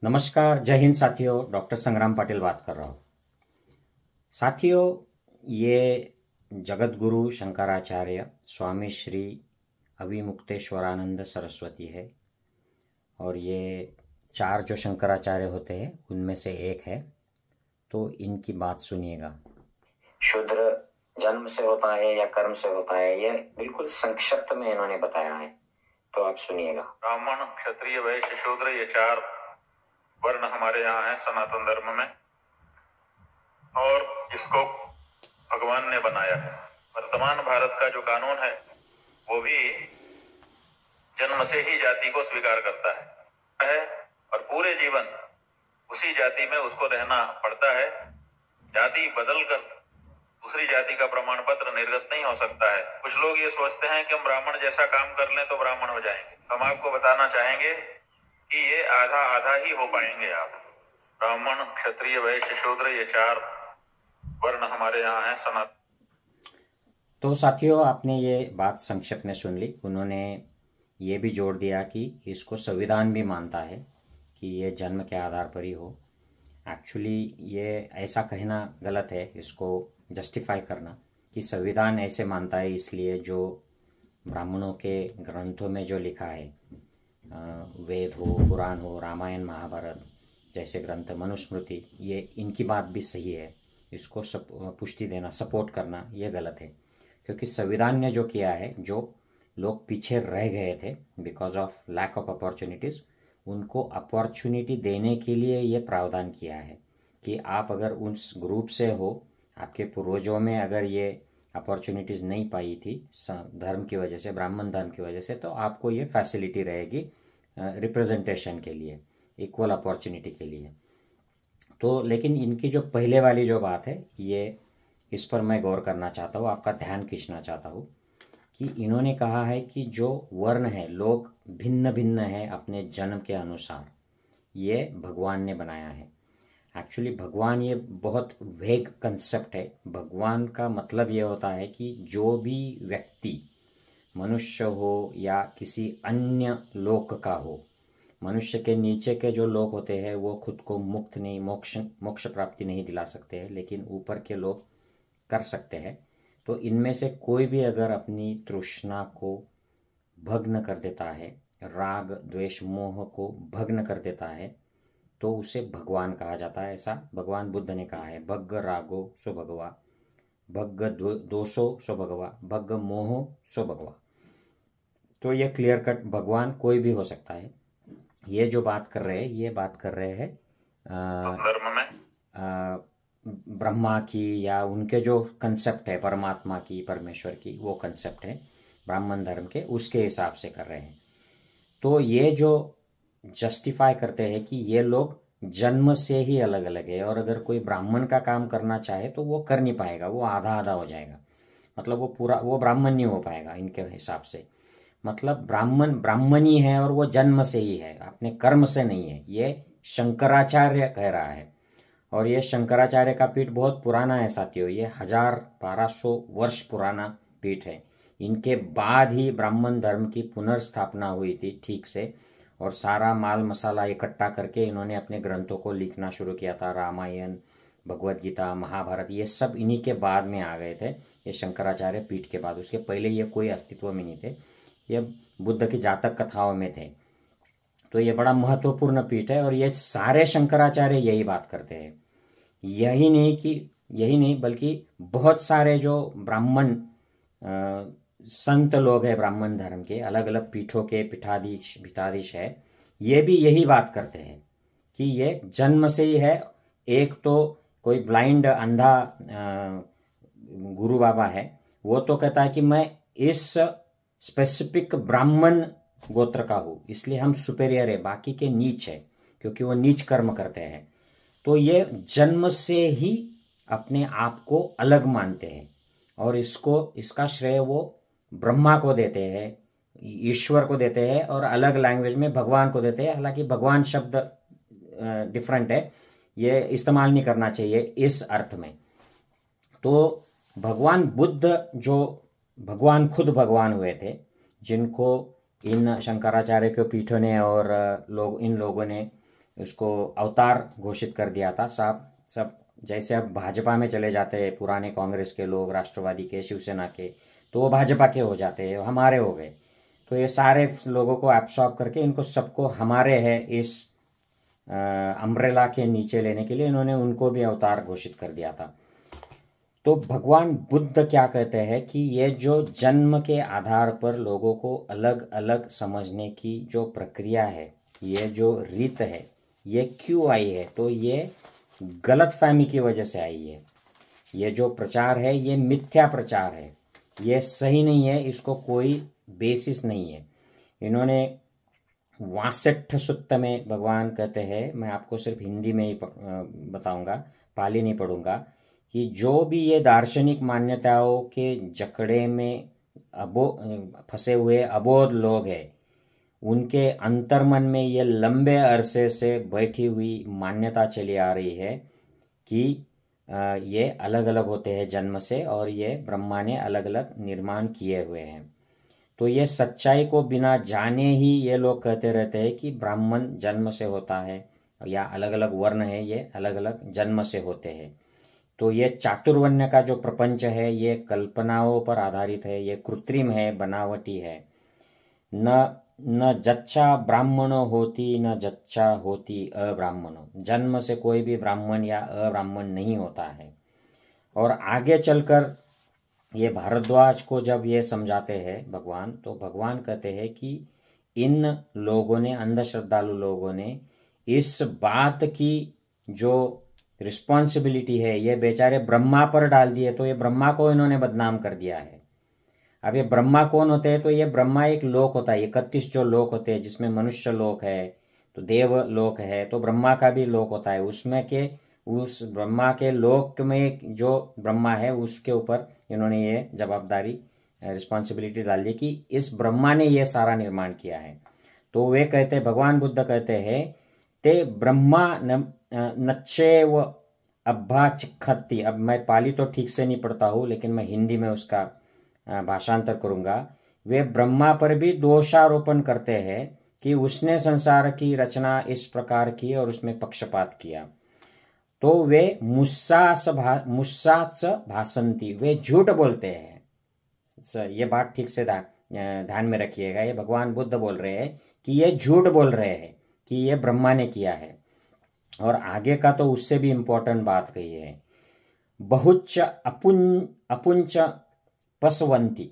नमस्कार, जय हिंद साथियों। डॉक्टर संग्राम पाटिल बात कर रहा हूँ। साथियों, ये जगत गुरु शंकराचार्य स्वामी श्री अविमुक्तेश्वरानंद सरस्वती है और ये 4 जो शंकराचार्य होते हैं उनमें से एक है। तो इनकी बात सुनिएगा। शूद्र जन्म से होता है या कर्म से होता है, यह बिल्कुल संक्षिप्त में इन्होंने बताया है, तो आप सुनिएगा। ब्राह्मण, क्षत्रिय, वैश्य, शूद्र, ये 4 वर्ण हमारे यहाँ है सनातन धर्म में, और इसको भगवान ने बनाया है। वर्तमान भारत का जो कानून है वो भी जन्म से ही जाति को स्वीकार करता है और पूरे जीवन उसी जाति में उसको रहना पड़ता है। जाति बदलकर दूसरी जाति का प्रमाण पत्र निर्गत नहीं हो सकता है। कुछ लोग ये सोचते हैं कि हम ब्राह्मण जैसा काम कर लें तो ब्राह्मण हो जाएंगे। हम आपको बताना चाहेंगे कि ये आधा आधा ही हो पाएंगे आप। ब्राह्मण, क्षत्रिय, वैश्य, शूद्र, ये 4 वर्ण हमारे यहाँ है सनातन। तो साथियों, आपने ये बात संक्षिप्त में सुन ली। उन्होंने ये भी जोड़ दिया कि इसको संविधान भी मानता है कि ये जन्म के आधार पर ही हो। एक्चुअली ये ऐसा कहना गलत है, इसको जस्टिफाई करना कि संविधान ऐसे मानता है इसलिए जो ब्राह्मणों के ग्रंथों में जो लिखा है, वेद हो, पुराण हो, रामायण, महाभारत जैसे ग्रंथ, मनुस्मृति, ये इनकी बात भी सही है। इसको पुष्टि देना, सपोर्ट करना ये गलत है, क्योंकि संविधान ने जो किया है, जो लोग पीछे रह गए थे because of lack of opportunities, उनको अपॉर्चुनिटी देने के लिए ये प्रावधान किया है कि आप अगर उस ग्रुप से हो, आपके पूर्वजों में अगर ये अपॉर्चुनिटीज़ नहीं पाई थी धर्म की वजह से, ब्राह्मण धर्म की वजह से, तो आपको ये फैसिलिटी रहेगी रिप्रेजेंटेशन के लिए, इक्वल अपॉर्चुनिटी के लिए। तो लेकिन इनकी जो पहले वाली जो बात है, ये इस पर मैं गौर करना चाहता हूँ, आपका ध्यान खींचना चाहता हूँ कि इन्होंने कहा है कि जो वर्ण है, लोग भिन्न भिन्न हैं अपने जन्म के अनुसार, ये भगवान ने बनाया है। एक्चुअली भगवान ये बहुत वेग कंसेप्ट है। भगवान का मतलब ये होता है कि जो भी व्यक्ति मनुष्य हो या किसी अन्य लोक का हो, मनुष्य के नीचे के जो लोग होते हैं वो खुद को मुक्त नहीं, मोक्ष प्राप्ति नहीं दिला सकते हैं, लेकिन ऊपर के लोग कर सकते हैं। तो इनमें से कोई भी अगर अपनी तृष्णा को भग्न कर देता है, राग द्वेष मोह को भग्न कर देता है, तो उसे भगवान कहा जाता है। ऐसा भगवान बुद्ध ने कहा है, भग्ग रागो सो भगवा, भग्ग दोषो सो भगवा, भग्ग मोहो सो भगवा। तो ये क्लियर कट भगवान कोई भी हो सकता है। ये जो बात कर रहे हैं, ये बात कर रहे हैं धर्म में ब्रह्मा की, या उनके जो कंसेप्ट है परमात्मा की, परमेश्वर की, वो कंसेप्ट है ब्राह्मण धर्म के, उसके हिसाब से कर रहे हैं। तो ये जो जस्टिफाई करते हैं कि ये लोग जन्म से ही अलग अलग है, और अगर कोई ब्राह्मण का काम करना चाहे तो वो कर नहीं पाएगा, वो आधा आधा हो जाएगा, मतलब वो पूरा वो ब्राह्मण नहीं हो पाएगा इनके हिसाब से। मतलब ब्राह्मण ही है और वो जन्म से ही है, अपने कर्म से नहीं है। ये शंकराचार्य कह रहा है, और ये शंकराचार्य का पीठ बहुत पुराना है साथियों। ये 1200 वर्ष पुराना पीठ है। इनके बाद ही ब्राह्मण धर्म की पुनर्स्थापना हुई थी ठीक से, और सारा माल मसाला इकट्ठा करके इन्होंने अपने ग्रंथों को लिखना शुरू किया था। रामायण, भगवत गीता, महाभारत, ये सब इन्हीं के बाद में आ गए थे, ये शंकराचार्य पीठ के बाद। उसके पहले ये कोई अस्तित्व में नहीं थे, ये बुद्ध की जातक कथाओं में थे। तो ये बड़ा महत्वपूर्ण पीठ है, और ये सारे शंकराचार्य यही बात करते हैं। यही नहीं बल्कि बहुत सारे जो ब्राह्मण संत लोग हैं ब्राह्मण धर्म के, अलग अलग पीठों के पीठाधीश है, ये भी यही बात करते हैं कि ये जन्म से ही है। एक तो कोई ब्लाइंड अंधा गुरु बाबा है, वो तो कहता है कि मैं इस स्पेसिफिक ब्राह्मण गोत्र का हूँ, इसलिए हम सुपेरियर है, बाकी के नीच है, क्योंकि वो नीच कर्म करते हैं। तो ये जन्म से ही अपने आप को अलग मानते हैं, और इसका श्रेय वो ब्रह्मा को देते हैं, ईश्वर को देते हैं, और अलग लैंग्वेज में भगवान को देते हैं। हालांकि भगवान शब्द डिफरेंट है, ये इस्तेमाल नहीं करना चाहिए इस अर्थ में। तो भगवान बुद्ध जो भगवान खुद भगवान हुए थे, जिनको इन शंकराचार्य के पीठों ने और इन लोगों ने उसको अवतार घोषित कर दिया था। सब जैसे अब भाजपा में चले जाते हैं पुराने कांग्रेस के लोग, राष्ट्रवादी के, शिवसेना के, तो वो भाजपा के हो जाते हैं, हमारे हो गए। तो ये सारे लोगों को एब्सॉर्ब करके इनको सबको हमारे है इस अम्ब्रेला के नीचे लेने के लिए इन्होंने उनको भी अवतार घोषित कर दिया था। तो भगवान बुद्ध क्या कहते हैं कि ये जो जन्म के आधार पर लोगों को अलग अलग समझने की जो प्रक्रिया है, ये जो रीत है, ये क्यों आई है? तो ये गलतफहमी की वजह से आई है। ये जो प्रचार है ये मिथ्या प्रचार है, ये सही नहीं है, इसको कोई बेसिस नहीं है। इन्होंने 62 सूक्त में भगवान कहते हैं, मैं आपको सिर्फ हिंदी में ही बताऊंगा, पाली नहीं पढ़ूंगा, कि जो भी ये दार्शनिक मान्यताओं के जकड़े में फंसे हुए अबोध लोग हैं, उनके अंतर्मन में ये लंबे अरसे से बैठी हुई मान्यता चली आ रही है कि ये अलग अलग होते हैं जन्म से, और ये ब्रह्मा ने अलग अलग निर्माण किए हुए हैं। तो ये सच्चाई को बिना जाने ही ये लोग कहते रहते हैं कि ब्राह्मण जन्म से होता है, या अलग अलग वर्ण है ये अलग अलग जन्म से होते हैं। तो ये चातुर्वण्य का जो प्रपंच है ये कल्पनाओं पर आधारित है, ये कृत्रिम है, बनावटी है। न जच्चा ब्राह्मणो होती न जच्चा होती अब्राह्मणो, जन्म से कोई भी ब्राह्मण या अब्राह्मण नहीं होता है। और आगे चलकर ये भारद्वाज को जब ये समझाते हैं भगवान, तो भगवान कहते हैं कि इन लोगों ने, अंधश्रद्धालु लोगों ने इस बात की जो रिस्पॉन्सिबिलिटी है ये बेचारे ब्रह्मा पर डाल दिए। तो ये ब्रह्मा को इन्होंने बदनाम कर दिया है। अब ये ब्रह्मा कौन होते हैं? तो ये ब्रह्मा एक लोक होता है, 31 जो लोक होते हैं, जिसमें मनुष्य लोक है, तो देव लोक है, तो ब्रह्मा का भी लोक होता है। उसमें के उस ब्रह्मा के लोक में जो ब्रह्मा है उसके ऊपर इन्होंने ये जवाबदारी, रिस्पॉन्सिबिलिटी डाल दी कि इस ब्रह्मा ने ये सारा निर्माण किया है। तो वे कहते, भगवान बुद्ध कहते हैं, ते ब्रह्मा नच्छेव अब्बा चिखत्ती। अब मैं पाली तो ठीक से नहीं पढ़ता हूँ, लेकिन मैं हिंदी में उसका भाषांतर करूंगा। वे ब्रह्मा पर भी दोषारोपण करते हैं कि उसने संसार की रचना इस प्रकार की और उसमें पक्षपात किया। तो वे मुस्साच भाषंती, वे झूठ बोलते हैं। ये बात ठीक से ध्यान में रखिएगा, ये भगवान बुद्ध बोल रहे हैं कि ये झूठ बोल रहे हैं कि ये ब्रह्मा ने किया है। और आगे का तो उससे भी इंपॉर्टेंट बात कही है, बहुच अपुंच पसवंती,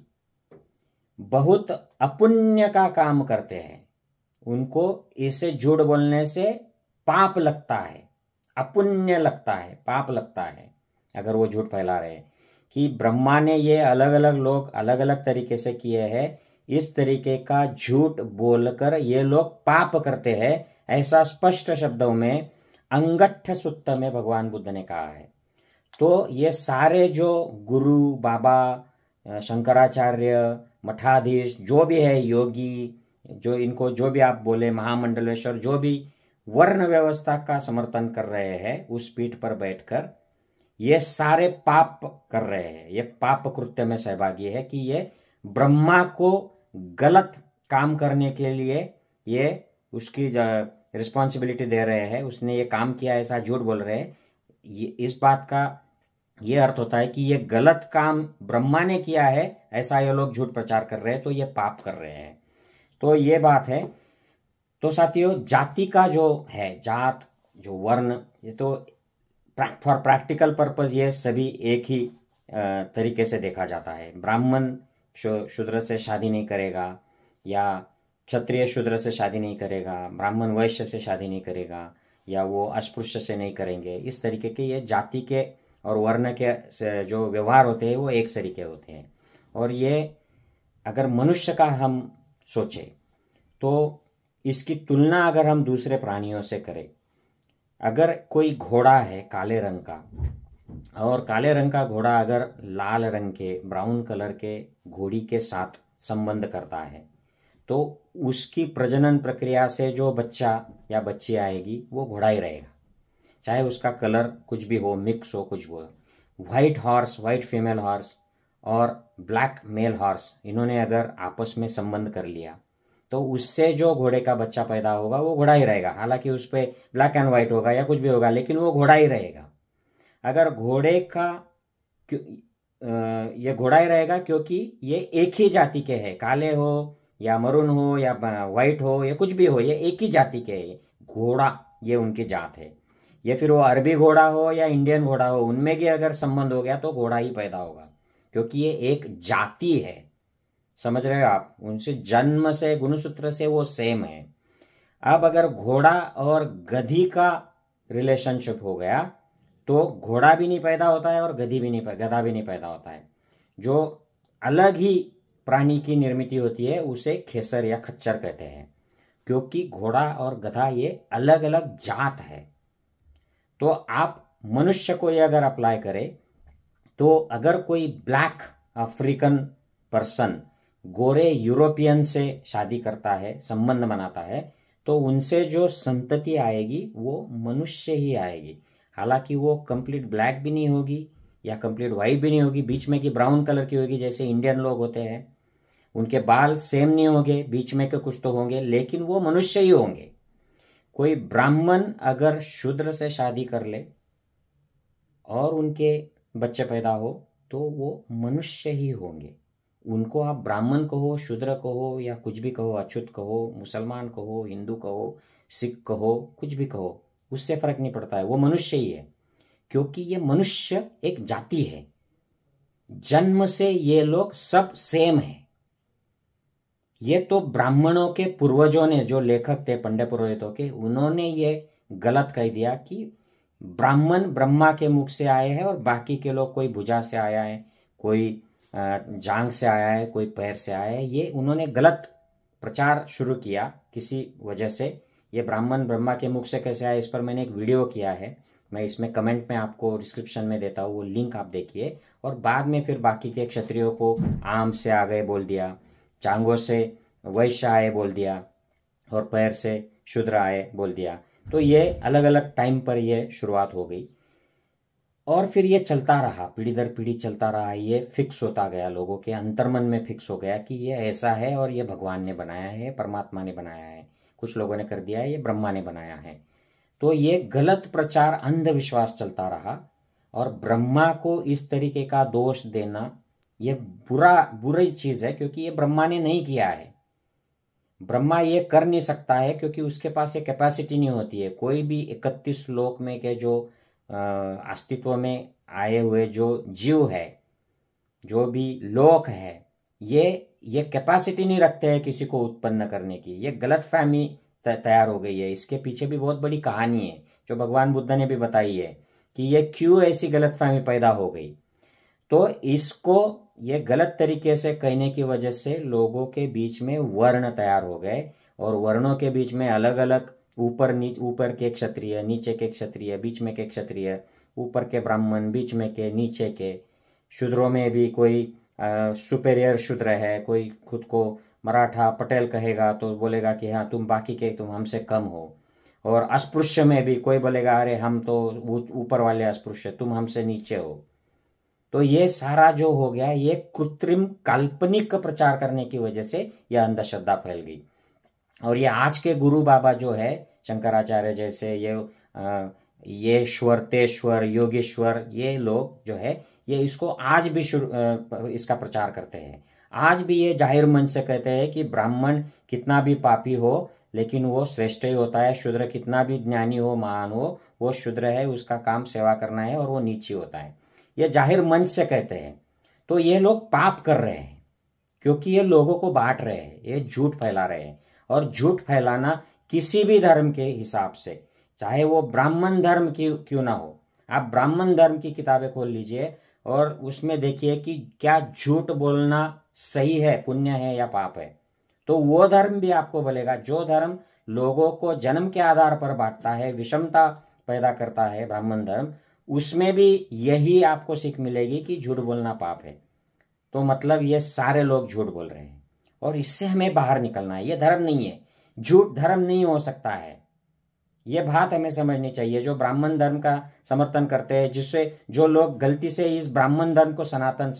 बहुत अपुण्य का काम करते हैं, उनको इसे झूठ बोलने से पाप लगता है, अपुण्य लगता है, पाप लगता है अगर वो झूठ फैला रहे हैं कि ब्रह्मा ने ये अलग अलग लोग अलग अलग तरीके से किए हैं। इस तरीके का झूठ बोलकर ये लोग पाप करते हैं, ऐसा स्पष्ट शब्दों में अंगठ्ठ सूक्त में भगवान बुद्ध ने कहा है। तो ये सारे जो गुरु, बाबा, शंकराचार्य, मठाधीश, जो भी है, योगी, जो इनको जो भी आप बोले, महामंडलेश्वर, जो भी वर्ण व्यवस्था का समर्थन कर रहे हैं उस पीठ पर बैठकर, ये सारे पाप कर रहे हैं, ये पाप कृत्य में सहभागी है कि ये ब्रह्मा को गलत काम करने के लिए ये उसकी रिस्पॉन्सिबिलिटी दे रहे हैं, उसने ये काम किया ऐसा झूठ बोल रहे हैं। ये इस बात का ये अर्थ होता है कि ये गलत काम ब्रह्मा ने किया है, ऐसा ये लोग झूठ प्रचार कर रहे हैं, तो ये पाप कर रहे हैं। तो ये बात है। तो साथियों, जाति का जो है, जात, जो वर्ण, ये तो फॉर प्रैक्टिकल पर्पज ये सभी एक ही तरीके से देखा जाता है। ब्राह्मण शूद्र से शादी नहीं करेगा, या क्षत्रिय शूद्र से शादी नहीं करेगा, ब्राह्मण वैश्य से शादी नहीं करेगा, या वो अस्पृश्य से नहीं करेंगे। इस तरीके के ये जाति के और वर्ण के जो व्यवहार होते हैं वो एक तरीके होते हैं। और ये अगर मनुष्य का हम सोचें तो इसकी तुलना अगर हम दूसरे प्राणियों से करें, अगर कोई घोड़ा है काले रंग का, और काले रंग का घोड़ा अगर लाल रंग के, ब्राउन कलर के घोड़ी के साथ संबंध करता है, तो उसकी प्रजनन प्रक्रिया से जो बच्चा या बच्ची आएगी वो घोड़ा ही रहेगा, चाहे उसका कलर कुछ भी हो, मिक्स हो, कुछ हो। White horse, white female horse और ब्लैक मेल हॉर्स, इन्होंने अगर आपस में संबंध कर लिया तो उससे जो घोड़े का बच्चा पैदा होगा वो घोड़ा ही रहेगा। हालांकि उस पर ब्लैक एंड व्हाइट होगा या कुछ भी होगा, लेकिन वो घोड़ा ही रहेगा। अगर घोड़े का ये घोड़ा ही रहेगा क्योंकि ये एक ही जाति के हैं, काले हो या मरून हो या व्हाइट हो या कुछ भी हो, ये एक ही जाति के हैं। घोड़ा ये उनकी जात है। ये फिर वो अरबी घोड़ा हो या इंडियन घोड़ा हो, उनमें भी अगर संबंध हो गया तो घोड़ा ही पैदा होगा, क्योंकि ये एक जाति है। समझ रहे हो आप? उनसे जन्म से, गुणसूत्र से वो सेम है। अब अगर घोड़ा और गधी का रिलेशनशिप हो गया तो घोड़ा भी नहीं पैदा होता है और गधा भी नहीं पैदा होता है। जो अलग ही प्राणी की निर्मित होती है उसे खेसर या खच्चर कहते हैं, क्योंकि घोड़ा और गधा ये अलग अलग जात है। तो आप मनुष्य को ये अगर अप्लाई करें तो अगर कोई ब्लैक अफ्रीकन पर्सन गोरे यूरोपियन से शादी करता है, संबंध बनाता है, तो उनसे जो संतति आएगी वो मनुष्य ही आएगी। हालांकि वो कंप्लीट ब्लैक भी नहीं होगी या कंप्लीट वाइट भी नहीं होगी, बीच में की ब्राउन कलर की होगी, जैसे इंडियन लोग होते हैं। उनके बाल सेम नहीं होंगे, बीच में के कुछ तो होंगे, लेकिन वो मनुष्य ही होंगे। कोई ब्राह्मण अगर शूद्र से शादी कर ले और उनके बच्चे पैदा हो तो वो मनुष्य ही होंगे। उनको आप ब्राह्मण कहो, शूद्र कहो या कुछ भी कहो, अछूत कहो, मुसलमान कहो, हिंदू कहो, सिख कहो, कुछ भी कहो, उससे फर्क नहीं पड़ता है, वो मनुष्य ही है। क्योंकि ये मनुष्य एक जाति है, जन्म से ये लोग सब सेम है। ये तो ब्राह्मणों के पूर्वजों ने, जो लेखक थे पंडित पुरोहितों के, उन्होंने ये गलत कह दिया कि ब्राह्मण ब्रह्मा के मुख से आए हैं और बाकी के लोग कोई भुजा से आया है, कोई जांग से आया है, कोई पैर से आया है। ये उन्होंने गलत प्रचार शुरू किया किसी वजह से। ये ब्राह्मण ब्रह्मा के मुख से कैसे आए, इस पर मैंने एक वीडियो किया है, मैं इसमें कमेंट में आपको डिस्क्रिप्शन में देता हूँ, वो लिंक आप देखिए। और बाद में फिर बाकी के क्षत्रियों को आम से आ गए बोल दिया, चांगों से वैश्य आए बोल दिया और पैर से शूद्र आए बोल दिया। तो ये अलग अलग टाइम पर ये शुरुआत हो गई और फिर ये चलता रहा, पीढ़ी दर पीढ़ी चलता रहा। ये फिक्स होता गया, लोगों के अंतर्मन में फिक्स हो गया कि ये ऐसा है और ये भगवान ने बनाया है, परमात्मा ने बनाया है। कुछ लोगों ने कर दिया है ये ब्रह्मा ने बनाया है। तो ये गलत प्रचार, अंधविश्वास चलता रहा और ब्रह्मा को इस तरीके का दोष देना ये बुरी चीज है, क्योंकि ये ब्रह्मा ने नहीं किया है। ब्रह्मा ये कर नहीं सकता है क्योंकि उसके पास ये कैपेसिटी नहीं होती है। कोई भी 31 लोक में के जो अस्तित्व में आए हुए जो जीव है, जो भी लोक है, ये कैपेसिटी नहीं रखते हैं किसी को उत्पन्न करने की। ये गलतफहमी तैयार हो गई है। इसके पीछे भी बहुत बड़ी कहानी है जो भगवान बुद्ध ने भी बताई है कि ये क्यों ऐसी गलतफहमी पैदा हो गई। तो इसको ये गलत तरीके से कहने की वजह से लोगों के बीच में वर्ण तैयार हो गए और वर्णों के बीच में अलग अलग ऊपर के क्षत्रिय, नीचे के क्षत्रिय, बीच में के क्षत्रिय, ऊपर के ब्राह्मण, बीच में के, नीचे के। शूद्रों में भी कोई सुपेरियर शूद्र है, कोई खुद को मराठा पटेल कहेगा तो बोलेगा कि हाँ तुम बाकी के, तुम हमसे कम हो। और अस्पृश्य में भी कोई बोलेगा अरे हम तो ऊपर वाले अस्पृश्य, तुम हमसे नीचे हो। तो ये सारा जो हो गया, ये कृत्रिम काल्पनिक प्रचार करने की वजह से यह अंधश्रद्धा फैल गई। और ये आज के गुरु बाबा जो है, शंकराचार्य जैसे, ये श्वर्तेश्वर, योगेश्वर, ये लोग जो है ये इसको आज भी इसका प्रचार करते हैं। आज भी ये जाहिर मन से कहते हैं कि ब्राह्मण कितना भी पापी हो लेकिन वो श्रेष्ठ ही होता है, शूद्र कितना भी ज्ञानी हो, महान हो, वो शूद्र है, उसका काम सेवा करना है और वो नीची होता है। ये जाहिर मन से कहते हैं। तो ये लोग पाप कर रहे हैं क्योंकि ये लोगों को बांट रहे हैं, ये झूठ फैला रहे हैं। और झूठ फैलाना किसी भी धर्म के हिसाब से, चाहे वो ब्राह्मण धर्म की क्यों ना हो, आप ब्राह्मण धर्म की किताबें खोल लीजिए और उसमें देखिए कि क्या झूठ बोलना सही है, पुण्य है या पाप है। तो वो धर्म भी आपको बोलेगा, जो धर्म लोगों को जन्म के आधार पर बांटता है, विषमता पैदा करता है, ब्राह्मण धर्म, उसमें भी यही आपको सीख मिलेगी कि झूठ बोलना पाप है। तो मतलब ये सारे लोग झूठ बोल रहे हैं और इससे हमें बाहर निकलना है। ये धर्म नहीं है, झूठ धर्म नहीं हो सकता है। ये बात हमें समझनी चाहिए। जो ब्राह्मण धर्म का समर्थन करते हैं, जिससे जो लोग गलती से इस ब्राह्मण धर्म को सनातन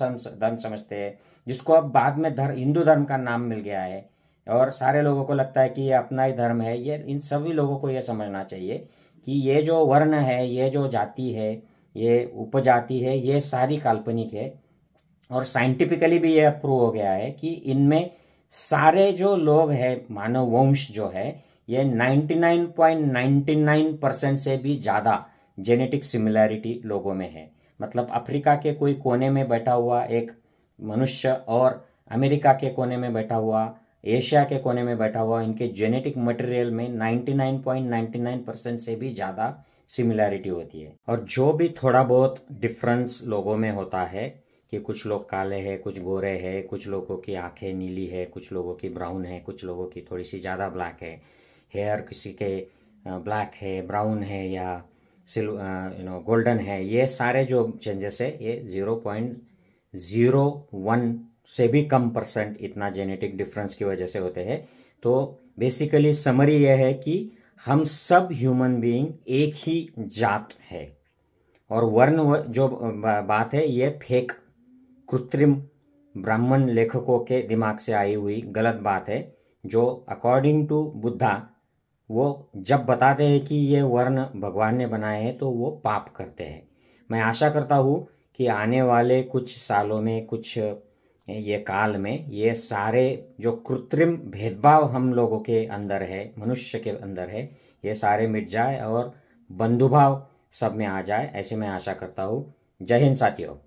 धर्म समझते हैं, जिसको अब बाद में हिंदू धर्म का नाम मिल गया है, और सारे लोगों को लगता है कि ये अपना ही धर्म है। ये इन सभी लोगों को ये समझना चाहिए कि ये जो वर्ण है, ये जो जाति है, ये उपजाति है, ये सारी काल्पनिक है। और साइंटिफिकली भी ये प्रूव हो गया है कि इनमें सारे जो लोग हैं, मानव वंश जो है, ये 99.99% से भी ज़्यादा जेनेटिक सिमिलैरिटी लोगों में है। मतलब अफ्रीका के कोई कोने में बैठा हुआ एक मनुष्य और अमेरिका के कोने में बैठा हुआ, एशिया के कोने में बैठा हुआ, इनके जेनेटिक मटेरियल में 99.99% से भी ज़्यादा सिमिलैरिटी होती है। और जो भी थोड़ा बहुत डिफरेंस लोगों में होता है कि कुछ लोग काले हैं, कुछ गोरे हैं, कुछ लोगों की आंखें नीली है, कुछ लोगों की ब्राउन है, कुछ लोगों की थोड़ी सी ज़्यादा ब्लैक है, हेयर किसी के ब्लैक है, ब्राउन है या गोल्डन है, ये सारे जो चेंजेस है ये 0.01 से भी कम % इतना जेनेटिक डिफरेंस की वजह से होते हैं। तो बेसिकली समरी यह है कि हम सब ह्यूमन बीइंग एक ही जात है। और वर्ण जो बात है ये फेक, कृत्रिम ब्राह्मण लेखकों के दिमाग से आई हुई गलत बात है, जो अकॉर्डिंग टू बुद्धा वो जब बताते हैं कि ये वर्ण भगवान ने बनाए हैं तो वो पाप करते हैं। मैं आशा करता हूँ कि आने वाले कुछ सालों में, कुछ ये काल में, ये सारे जो कृत्रिम भेदभाव हम लोगों के अंदर है, मनुष्य के अंदर है, ये सारे मिट जाए और बंधुभाव सब में आ जाए, ऐसे मैं आशा करता हूँ। जय हिंद साथियों।